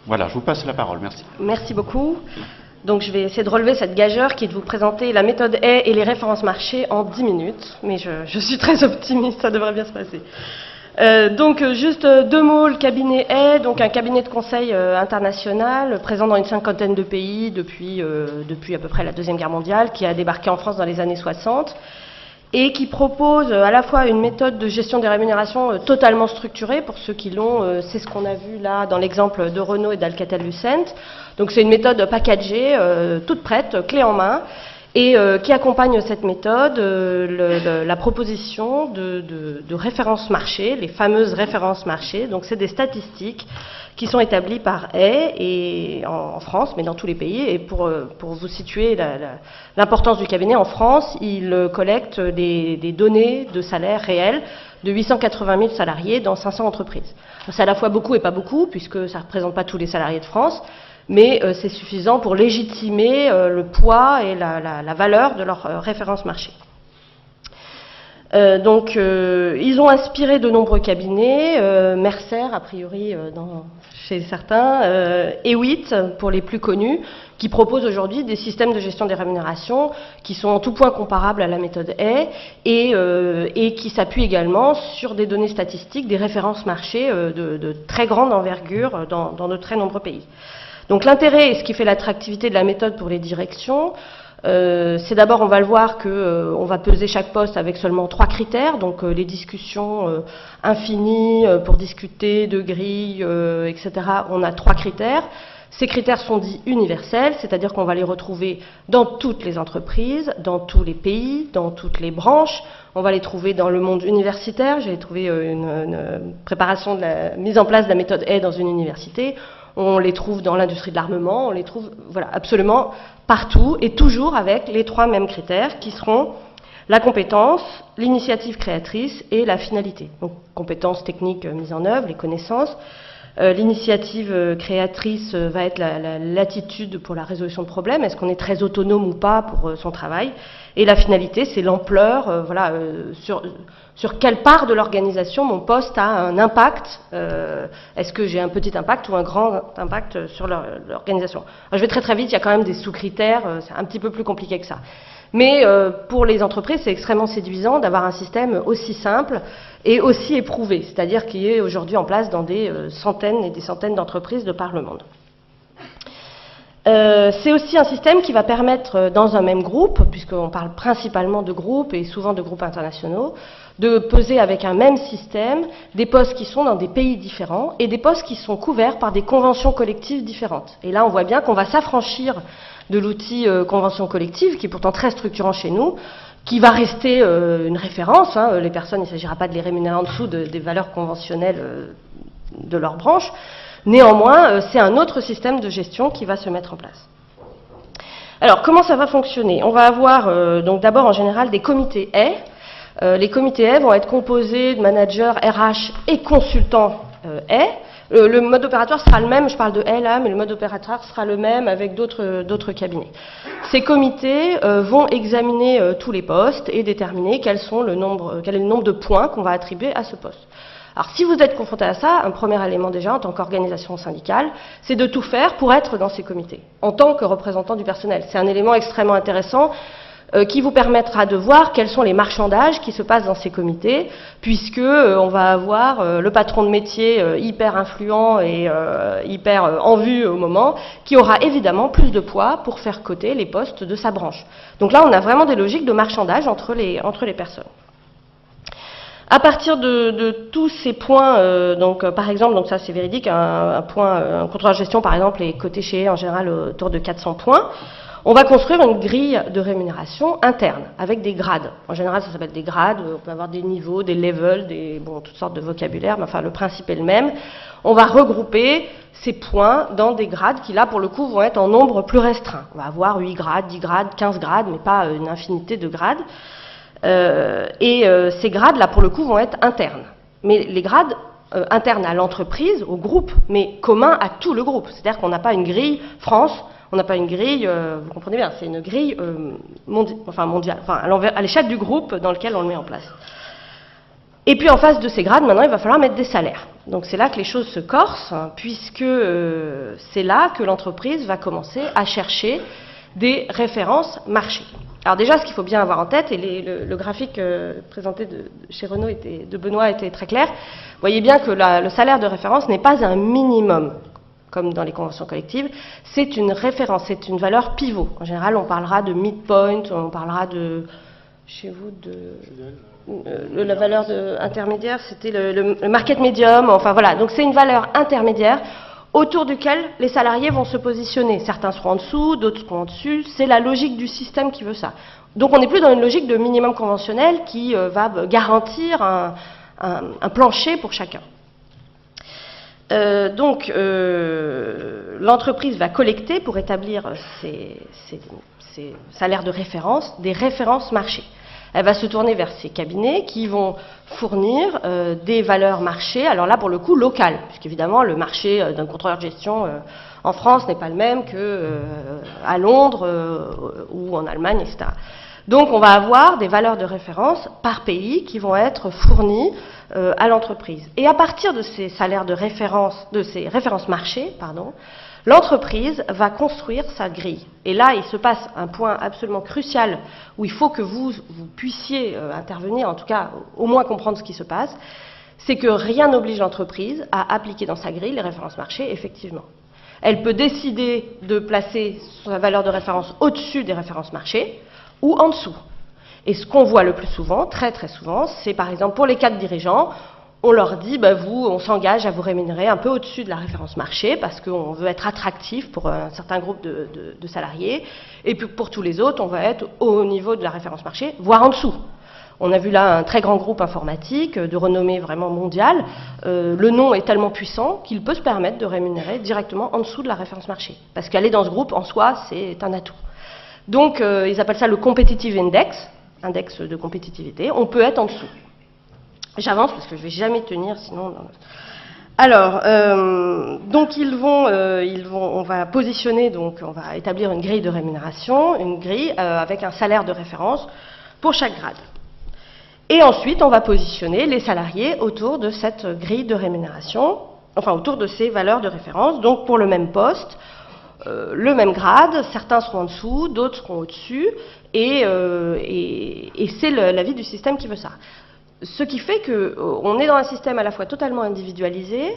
Voilà, je vous passe la parole, merci. Merci beaucoup. Donc je vais essayer de relever cette gageure qui est de vous présenter la méthode Hay et les références marché en 10 minutes. Mais je suis très optimiste, ça devrait bien se passer. Donc juste deux mots, le cabinet Hay, donc un cabinet de conseil international présent dans une cinquantaine de pays depuis à peu près la Deuxième Guerre mondiale, qui a débarqué en France dans les années 60 et qui propose à la fois une méthode de gestion des rémunérations totalement structurée. Pour ceux qui l'ont, c'est ce qu'on a vu là dans l'exemple de Renault et d'Alcatel-Lucent. Donc c'est une méthode packagée, toute prête, clé en main, et qui accompagne cette méthode la proposition de références marché, les fameuses références marché. Donc c'est des statistiques qui sont établies par Hay et en France, mais dans tous les pays. Et pour vous situer l'importance du cabinet, en France, il collecte des données de salaire réels de 880 000 salariés dans 500 entreprises. C'est à la fois beaucoup et pas beaucoup, puisque ça ne représente pas tous les salariés de France, mais c'est suffisant pour légitimer le poids et la valeur de leurs références marché. Donc, ils ont inspiré de nombreux cabinets, Mercer, a priori, chez certains, Hewitt, pour les plus connus, qui proposent aujourd'hui des systèmes de gestion des rémunérations qui sont en tout point comparables à la méthode Hay et qui s'appuient également sur des données statistiques, des références marché de très grande envergure dans de très nombreux pays. Donc l'intérêt et ce qui fait l'attractivité de la méthode pour les directions, c'est d'abord, on va le voir, qu'on va peser chaque poste avec seulement 3 critères, donc les discussions infinies pour discuter de grilles, etc. On a 3 critères. Ces critères sont dits universels, c'est-à-dire qu'on va les retrouver dans toutes les entreprises, dans tous les pays, dans toutes les branches. On va les trouver dans le monde universitaire. J'ai trouvé une préparation de la mise en place de la méthode Hay dans une université. On les trouve dans l'industrie de l'armement, on les trouve absolument partout et toujours avec les 3 mêmes critères qui seront la compétence, l'initiative créatrice et la finalité. Donc compétences techniques mises en œuvre, les connaissances. L'initiative créatrice va être l'attitude pour la résolution de problèmes. Est-ce qu'on est très autonome ou pas pour son travail? Et la finalité, c'est l'ampleur, sur quelle part de l'organisation mon poste a un impact. Est-ce que j'ai un petit impact ou un grand impact sur l'organisation? Je vais très vite, il y a quand même des sous-critères, c'est un petit peu plus compliqué que ça. Mais pour les entreprises, c'est extrêmement séduisant d'avoir un système aussi simple et aussi éprouvé, c'est-à-dire qui est aujourd'hui en place dans des centaines et des centaines d'entreprises de par le monde. C'est aussi un système qui va permettre, dans un même groupe, puisqu'on parle principalement de groupes et souvent de groupes internationaux, de peser avec un même système des postes qui sont dans des pays différents et des postes qui sont couverts par des conventions collectives différentes. Et là, on voit bien qu'on va s'affranchir de l'outil convention collective, qui est pourtant très structurant chez nous, qui va rester une référence. Les personnes, il ne s'agira pas de les rémunérer en dessous des valeurs conventionnelles de leur branche. Néanmoins, c'est un autre système de gestion qui va se mettre en place. Alors, comment ça va fonctionner? On va avoir donc d'abord en général des comités Hay. Les comités Hay vont être composés de managers RH et consultants Hay. Le mode opératoire sera le même, je parle de Hay là, mais le mode opératoire sera le même avec d'autres cabinets. Ces comités vont examiner tous les postes et déterminer quel est le nombre de points qu'on va attribuer à ce poste. Alors si vous êtes confronté à ça, un premier élément déjà en tant qu'organisation syndicale, c'est de tout faire pour être dans ces comités, en tant que représentant du personnel. C'est un élément extrêmement intéressant qui vous permettra de voir quels sont les marchandages qui se passent dans ces comités, puisque on va avoir le patron de métier hyper influent et hyper en vue au moment, qui aura évidemment plus de poids pour faire coter les postes de sa branche. Donc là, on a vraiment des logiques de marchandage entre les personnes. À partir de tous ces points, par exemple, donc ça c'est véridique, un contrôleur de gestion par exemple est coté chez en général autour de 400 points. On va construire une grille de rémunération interne avec des grades. En général, ça s'appelle des grades. On peut avoir des niveaux, des levels, toutes sortes de vocabulaire, mais enfin le principe est le même. On va regrouper ces points dans des grades qui là pour le coup vont être en nombre plus restreint. On va avoir 8 grades, 10 grades, 15 grades, mais pas une infinité de grades. Ces grades-là, pour le coup, vont être internes. Mais les grades internes à l'entreprise, au groupe, mais communs à tout le groupe. C'est-à-dire qu'on n'a pas une grille France, on n'a pas une grille, vous comprenez bien, c'est une grille mondiale, à l'échelle du groupe dans lequel on le met en place. Et puis en face de ces grades, maintenant, il va falloir mettre des salaires. Donc c'est là que les choses se corsent, puisque c'est là que l'entreprise va commencer à chercher des références marché. Alors déjà, ce qu'il faut bien avoir en tête, et le graphique présenté chez Renault de Benoît était très clair, vous voyez bien que le salaire de référence n'est pas un minimum, comme dans les conventions collectives, c'est une référence, c'est une valeur pivot. En général, on parlera de midpoint, on parlera de, chez vous, la valeur intermédiaire, c'était le market medium, enfin voilà, donc c'est une valeur intermédiaire autour duquel les salariés vont se positionner. Certains seront en dessous, d'autres seront au-dessus, c'est la logique du système qui veut ça. Donc on n'est plus dans une logique de minimum conventionnel qui va garantir un plancher pour chacun. L'entreprise va collecter pour établir ses salaires de référence, des références marché. Elle va se tourner vers ces cabinets qui vont fournir des valeurs marché, alors là pour le coup locales, puisqu'évidemment le marché d'un contrôleur de gestion en France n'est pas le même qu'à Londres ou en Allemagne, etc. Donc on va avoir des valeurs de référence par pays qui vont être fournies à l'entreprise. Et à partir de ces salaires de référence, de ces références marché, l'entreprise va construire sa grille. Et là, il se passe un point absolument crucial où il faut que vous puissiez intervenir, en tout cas au moins comprendre ce qui se passe, c'est que rien n'oblige l'entreprise à appliquer dans sa grille les références marché, effectivement. Elle peut décider de placer sa valeur de référence au-dessus des références marché ou en dessous. Et ce qu'on voit le plus souvent, très très souvent, c'est par exemple pour les cadres dirigeants, on leur dit, on s'engage à vous rémunérer un peu au-dessus de la référence marché parce qu'on veut être attractif pour un certain groupe de salariés. Et puis pour tous les autres, on va être au niveau de la référence marché, voire en dessous. On a vu là un très grand groupe informatique de renommée vraiment mondiale. Le nom est tellement puissant qu'il peut se permettre de rémunérer directement en dessous de la référence marché. Parce qu'aller dans ce groupe, en soi, c'est un atout. Donc, ils appellent ça le competitive index, index de compétitivité. On peut être en dessous. J'avance parce que je ne vais jamais tenir, sinon... Alors, donc on va positionner, donc on va établir une grille de rémunération, une grille avec un salaire de référence pour chaque grade. Et ensuite, on va positionner les salariés autour de cette grille de rémunération, enfin autour de ces valeurs de référence, donc pour le même poste, le même grade, certains seront en dessous, d'autres seront au-dessus, et c'est l'avis du système qui veut ça. Ce qui fait qu'on est dans un système à la fois totalement individualisé,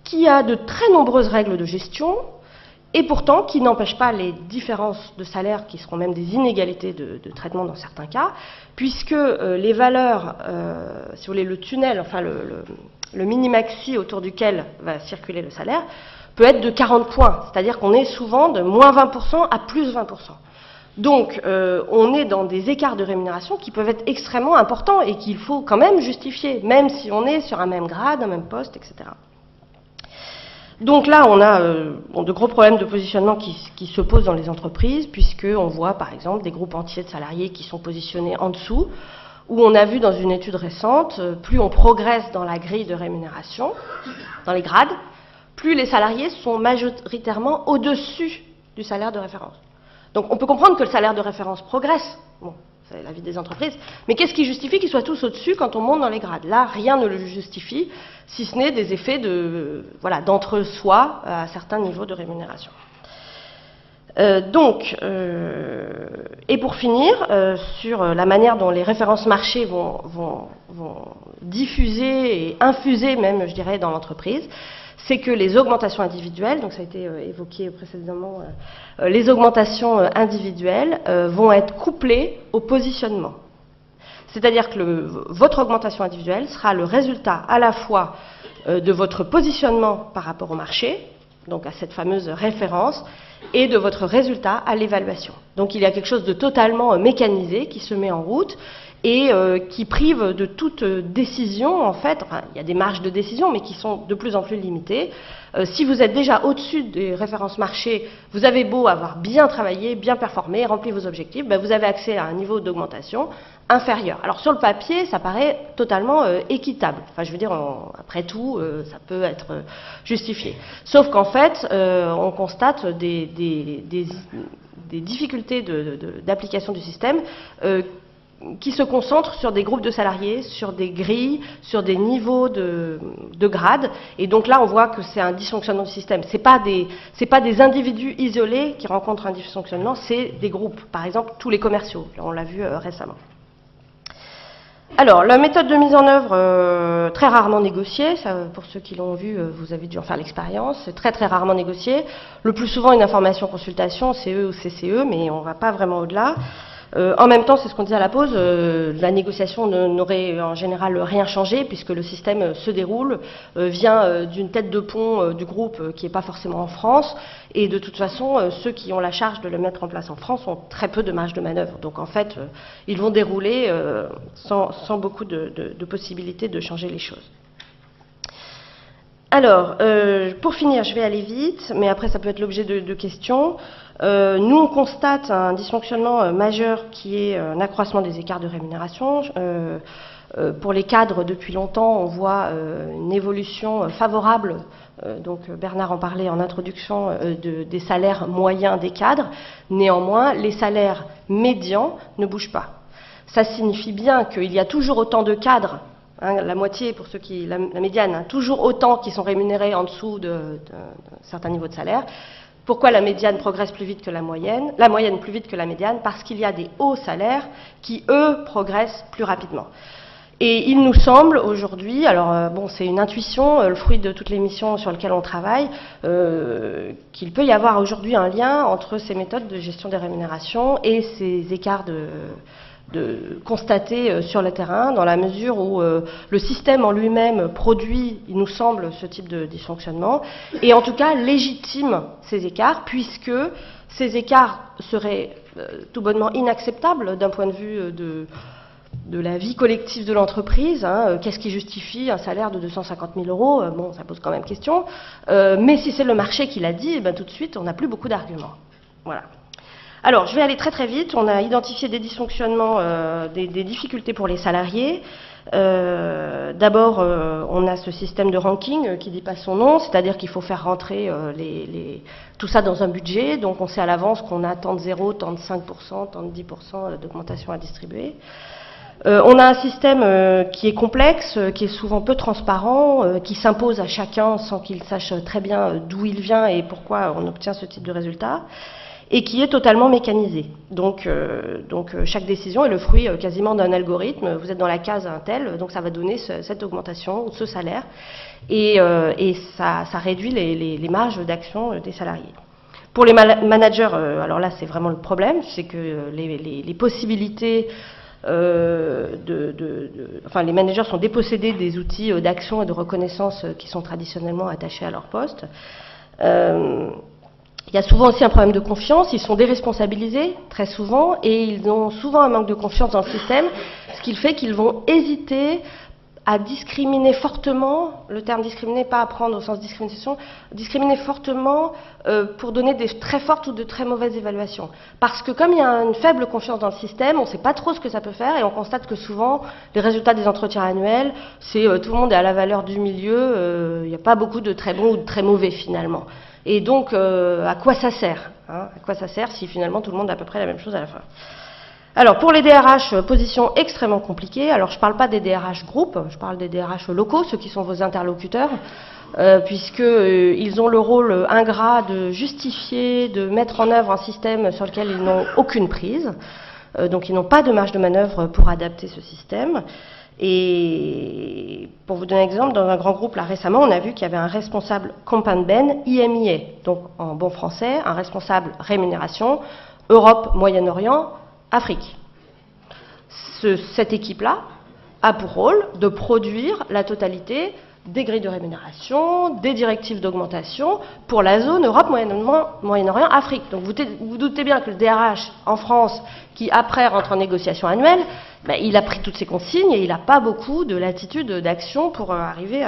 qui a de très nombreuses règles de gestion, et pourtant qui n'empêche pas les différences de salaire, qui seront même des inégalités de traitement dans certains cas, puisque les valeurs, si vous voulez, le tunnel, enfin le mini-maxi autour duquel va circuler le salaire, peut être de 40 points, c'est-à-dire qu'on est souvent de moins 20% à plus 20%. Donc, on est dans des écarts de rémunération qui peuvent être extrêmement importants et qu'il faut quand même justifier, même si on est sur un même grade, un même poste, etc. Donc là, on a de gros problèmes de positionnement qui se posent dans les entreprises, puisqu'on voit par exemple des groupes entiers de salariés qui sont positionnés en dessous, où on a vu dans une étude récente, plus on progresse dans la grille de rémunération, dans les grades, plus les salariés sont majoritairement au-dessus du salaire de référence. Donc on peut comprendre que le salaire de référence progresse, bon, c'est la vie des entreprises, mais qu'est-ce qui justifie qu'ils soient tous au-dessus quand on monte dans les grades? Là, rien ne le justifie, si ce n'est des effets d'entre-soi à certains niveaux de rémunération. Et pour finir, sur la manière dont les références marché vont diffuser et infuser même, je dirais, dans l'entreprise, c'est que les augmentations individuelles, donc ça a été évoqué précédemment, les augmentations individuelles vont être couplées au positionnement. C'est-à-dire que votre augmentation individuelle sera le résultat à la fois de votre positionnement par rapport au marché, donc à cette fameuse référence, et de votre résultat à l'évaluation. Donc il y a quelque chose de totalement mécanisé qui se met en route et qui prive de toute décision, en fait, enfin, il y a des marges de décision, mais qui sont de plus en plus limitées. Si vous êtes déjà au-dessus des références marché, vous avez beau avoir bien travaillé, bien performé, rempli vos objectifs, vous avez accès à un niveau d'augmentation inférieur. Alors sur le papier, ça paraît totalement équitable. Enfin, je veux dire, après tout, ça peut être justifié. Sauf qu'en fait, on constate des difficultés d'application du système qui se concentrent sur des groupes de salariés, sur des grilles, sur des niveaux de grades. Et donc là, on voit que c'est un dysfonctionnement du système. C'est pas des individus isolés qui rencontrent un dysfonctionnement, c'est des groupes. Par exemple, tous les commerciaux. Là, on l'a vu récemment. Alors, la méthode de mise en œuvre, très rarement négociée, ça, pour ceux qui l'ont vu, vous avez dû en faire l'expérience, c'est très très rarement négocié. Le plus souvent, une information consultation, CE ou CCE, mais on ne va pas vraiment au-delà. En même temps, c'est ce qu'on disait à la pause, la négociation n'aurait en général rien changé, puisque le système se déroule, vient d'une tête de pont du groupe qui n'est pas forcément en France, et de toute façon, ceux qui ont la charge de le mettre en place en France ont très peu de marge de manœuvre. Donc en fait, ils vont dérouler sans beaucoup de possibilités de changer les choses. Alors, pour finir, je vais aller vite, mais après ça peut être l'objet de questions. Nous, on constate un dysfonctionnement majeur qui est un accroissement des écarts de rémunération. Pour les cadres, depuis longtemps, on voit une évolution favorable, donc Bernard en parlait en introduction, des salaires moyens des cadres. Néanmoins, les salaires médians ne bougent pas. Ça signifie bien qu'il y a toujours autant de cadres, la moitié pour ceux qui, la médiane, toujours autant qui sont rémunérés en dessous d'un certain niveau de salaire. Pourquoi la médiane progresse plus vite que la moyenne plus vite que la médiane? Parce qu'il y a des hauts salaires qui, eux, progressent plus rapidement. Et il nous semble aujourd'hui, alors bon, c'est une intuition, le fruit de toutes les missions sur lesquelles on travaille, qu'il peut y avoir aujourd'hui un lien entre ces méthodes de gestion des rémunérations et ces écarts constatés sur le terrain, dans la mesure où le système en lui-même produit, il nous semble, ce type de dysfonctionnement, et en tout cas légitime ces écarts, puisque ces écarts seraient tout bonnement inacceptables d'un point de vue de la vie collective de l'entreprise. Qu'est-ce qui justifie un salaire de 250 000 euros? Bon, ça pose quand même question. Mais si c'est le marché qui l'a dit, tout de suite, on n'a plus beaucoup d'arguments. Voilà. Alors, je vais aller très très vite. On a identifié des dysfonctionnements, des difficultés pour les salariés. D'abord, on a ce système de ranking qui dit pas son nom, c'est-à-dire qu'il faut faire rentrer tout ça dans un budget. Donc, on sait à l'avance qu'on a tant de 0, tant de 5%, tant de 10% d'augmentation à distribuer. On a un système qui est complexe, qui est souvent peu transparent, qui s'impose à chacun sans qu'il sache très bien d'où il vient et pourquoi on obtient ce type de résultat, et qui est totalement mécanisé. Donc chaque décision est le fruit quasiment d'un algorithme. Vous êtes dans la case un tel, donc ça va donner cette augmentation ou ce salaire, et ça réduit les marges d'action des salariés. Pour les managers, alors là c'est vraiment le problème, c'est que les possibilités enfin, les managers sont dépossédés des outils d'action et de reconnaissance qui sont traditionnellement attachés à leur poste. Il y a souvent aussi un problème de confiance, ils sont déresponsabilisés très souvent et ils ont souvent un manque de confiance dans le système, ce qui fait qu'ils vont hésiter à discriminer fortement, le terme discriminer, pas à prendre au sens discrimination, discriminer fortement pour donner des très fortes ou de très mauvaises évaluations. Parce que comme il y a une faible confiance dans le système, on ne sait pas trop ce que ça peut faire et on constate que souvent, les résultats des entretiens annuels, c'est tout le monde est à la valeur du milieu, il n'y a pas beaucoup de très bons ou de très mauvais finalement. Et donc, à quoi ça sert, À quoi ça sert si finalement tout le monde a à peu près la même chose à la fin? Alors, pour les DRH, position extrêmement compliquée. Alors, je ne parle pas des DRH groupes, je parle des DRH locaux, ceux qui sont vos interlocuteurs, puisqu'ils ont le rôle ingrat de justifier, de mettre en œuvre un système sur lequel ils n'ont aucune prise. Donc, ils n'ont pas de marge de manœuvre pour adapter ce système. Et pour vous donner un exemple, dans un grand groupe, là récemment, on a vu qu'il y avait un responsable Comp and Ben IMIA, donc en bon français, un responsable rémunération, Europe, Moyen-Orient, Afrique. Cette équipe-là a pour rôle de produire la totalité des grilles de rémunération, des directives d'augmentation pour la zone Europe, Moyen-Orient, Afrique. Donc vous doutez bien que le DRH en France, qui après rentre en négociation annuelle, il a pris toutes ces consignes et il n'a pas beaucoup de latitude d'action pour arriver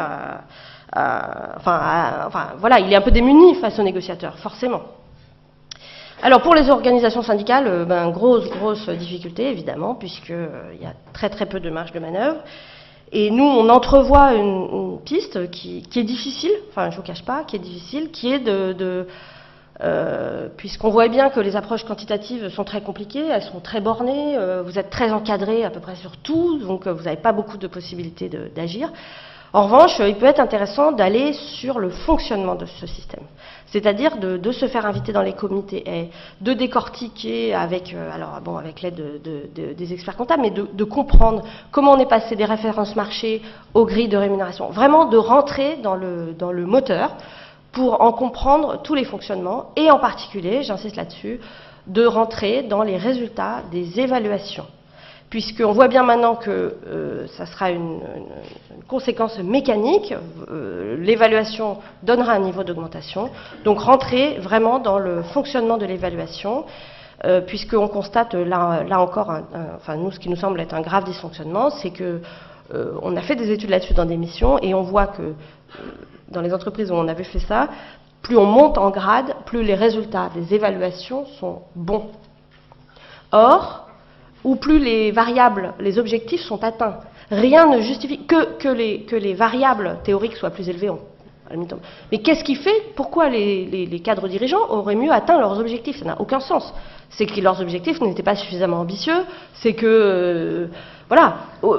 voilà, il est un peu démuni face aux négociateurs, forcément. Alors pour les organisations syndicales, grosse difficulté évidemment, puisqu'il y a très très peu de marge de manœuvre. Et nous, on entrevoit une piste qui est difficile, enfin je ne vous cache pas, qui est difficile, qui est puisqu'on voit bien que les approches quantitatives sont très compliquées, elles sont très bornées, vous êtes très encadré à peu près sur tout, donc vous n'avez pas beaucoup de possibilités d'agir. En revanche, il peut être intéressant d'aller sur le fonctionnement de ce système, c'est-à-dire de se faire inviter dans les comités et de décortiquer avec, avec l'aide des experts comptables, mais de comprendre comment on est passé des références marché aux grilles de rémunération, vraiment de rentrer dans le moteur pour en comprendre tous les fonctionnements et en particulier, j'insiste là-dessus, de rentrer dans les résultats des évaluations. Puisqu'on voit bien maintenant que ça sera une conséquence mécanique, l'évaluation donnera un niveau d'augmentation, donc rentrer vraiment dans le fonctionnement de l'évaluation, puisqu'on constate là encore, nous, ce qui nous semble être un grave dysfonctionnement, c'est que on a fait des études là-dessus dans des missions, et on voit que dans les entreprises où on avait fait ça, plus on monte en grade, plus les résultats des évaluations sont bons. Or, ou plus les variables, les objectifs sont atteints. Rien ne justifie que les variables théoriques soient plus élevées. Mais qu'est-ce qui fait, pourquoi les cadres dirigeants auraient mieux atteint leurs objectifs? Ça n'a aucun sens. C'est que leurs objectifs n'étaient pas suffisamment ambitieux, c'est que... voilà.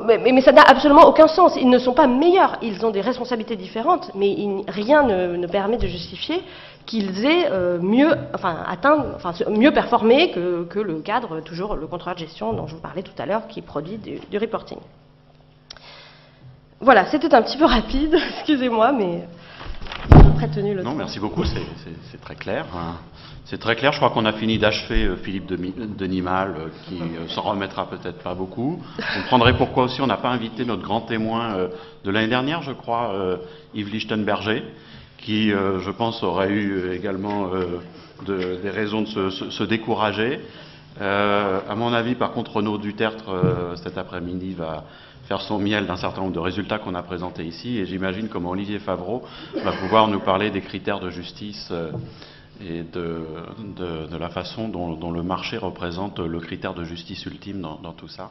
Mais ça n'a absolument aucun sens. Ils ne sont pas meilleurs, ils ont des responsabilités différentes, mais rien ne permet de justifier qu'ils aient mieux performé que le cadre, toujours le contrôleur de gestion dont je vous parlais tout à l'heure, qui produit du reporting. Voilà, c'était un petit peu rapide, excusez-moi, mais j'ai à peu près tenu le temps. Non, merci beaucoup, c'est très clair. C'est très clair, je crois qu'on a fini d'achever Philippe Denimal, qui s'en remettra peut-être pas beaucoup. Vous comprendrez pourquoi aussi on n'a pas invité notre grand témoin de l'année dernière, je crois, Yves Lichtenberger, qui, je pense, aurait eu également des raisons de se décourager. À mon avis, par contre, Renaud Dutertre, cet après-midi, va faire son miel d'un certain nombre de résultats qu'on a présentés ici, et j'imagine comment Olivier Favreau va pouvoir nous parler des critères de justice et de la façon dont le marché représente le critère de justice ultime dans tout ça.